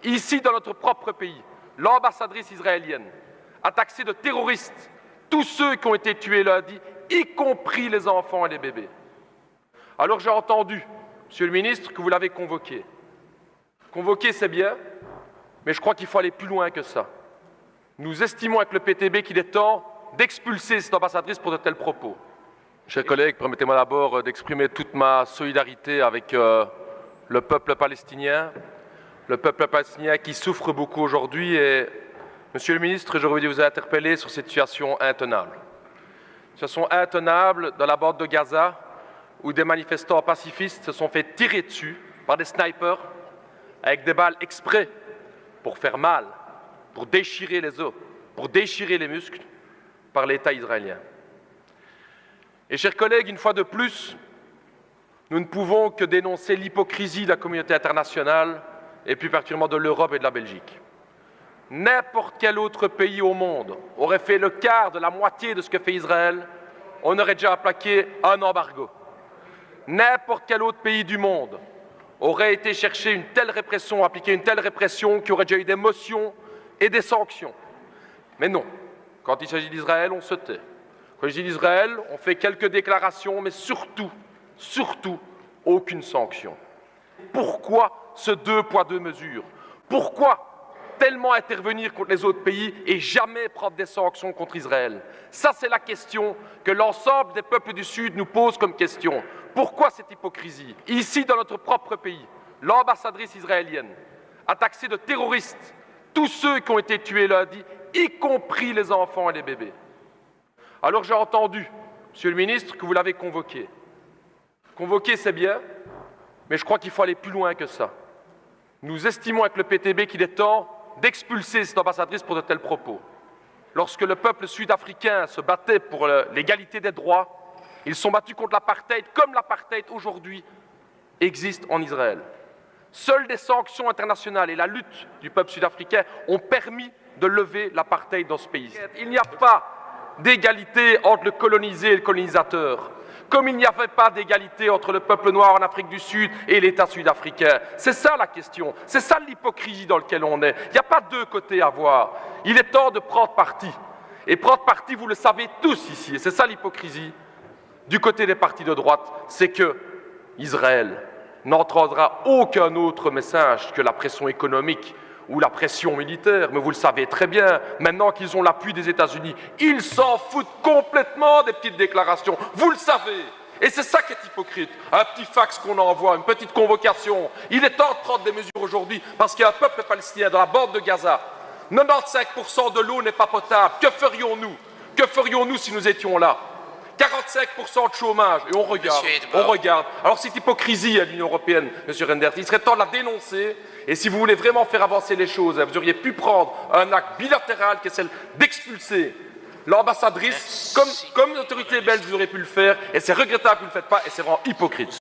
Ici, dans notre propre pays, l'ambassadrice israélienne a taxé de terroristes tous ceux qui ont été tués lundi, y compris les enfants et les bébés. Alors j'ai entendu, Monsieur le ministre, que vous l'avez convoqué. Convoquer, c'est bien, mais je crois qu'il faut aller plus loin que ça. Nous estimons avec le PTB qu'il est temps d'expulser cette ambassadrice pour de tels propos. Chers collègues, permettez-moi d'abord d'exprimer toute ma solidarité avec le peuple palestinien qui souffre beaucoup aujourd'hui. Et, Monsieur le ministre, j'aurais voulu vous interpeller sur cette situation intenable. Situation intenable dans la bande de Gaza, où des manifestants pacifistes se sont fait tirer dessus par des snipers avec des balles exprès pour faire mal, pour déchirer les os, pour déchirer les muscles par l'État israélien. Et chers collègues, une fois de plus, nous ne pouvons que dénoncer l'hypocrisie de la communauté internationale et plus particulièrement de l'Europe et de la Belgique. N'importe quel autre pays au monde aurait fait le quart de la moitié de ce que fait Israël, on aurait déjà appliqué un embargo. N'importe quel autre pays du monde aurait été chercher une telle répression, appliquer une telle répression, qui aurait déjà eu des motions et des sanctions. Mais non, quand il s'agit d'Israël, on se tait. Quand il s'agit d'Israël, on fait quelques déclarations, mais surtout, aucune sanction. Pourquoi ce deux poids, deux mesures? Pourquoi tellement intervenir contre les autres pays et jamais prendre des sanctions contre Israël? Ça, c'est la question que l'ensemble des peuples du Sud nous pose comme question. Pourquoi cette hypocrisie? Ici, dans notre propre pays, l'ambassadrice israélienne a taxé de terroristes tous ceux qui ont été tués lundi, y compris les enfants et les bébés. Alors j'ai entendu, Monsieur le ministre, que vous l'avez convoqué. Convoquer, c'est bien, mais je crois qu'il faut aller plus loin que ça. Nous estimons avec le PTB qu'il est temps d'expulser cette ambassadrice pour de tels propos. Lorsque le peuple sud-africain se battait pour l'égalité des droits, ils sont battus contre l'apartheid, comme l'apartheid aujourd'hui existe en Israël. Seules des sanctions internationales et la lutte du peuple sud-africain ont permis de lever l'apartheid dans ce pays. Il n'y a pas d'égalité entre le colonisé et le colonisateur, comme il n'y avait pas d'égalité entre le peuple noir en Afrique du Sud et l'État sud-africain. C'est ça la question, c'est ça l'hypocrisie dans laquelle on est. Il n'y a pas deux côtés à voir. Il est temps de prendre parti. Et prendre parti, vous le savez tous ici, et c'est ça l'hypocrisie. Du côté des partis de droite, c'est que Israël n'entendra aucun autre message que la pression économique ou la pression militaire, mais vous le savez très bien, maintenant qu'ils ont l'appui des États-Unis, ils s'en foutent complètement des petites déclarations, vous le savez. Et c'est ça qui est hypocrite, un petit fax qu'on envoie, une petite convocation. Il est temps de prendre des mesures aujourd'hui, parce qu'il y a un peuple palestinien dans la bande de Gaza. 95% de l'eau n'est pas potable. Que ferions-nous? Que ferions-nous si nous étions là? 45% de chômage, et on regarde. Alors cette hypocrisie à l'Union européenne, M. Reynders, il serait temps de la dénoncer, et si vous voulez vraiment faire avancer les choses, vous auriez pu prendre un acte bilatéral qui est celle d'expulser l'ambassadrice, comme l'autorité belge vous auriez pu le faire, et c'est regrettable que vous ne le faites pas, et c'est vraiment hypocrite.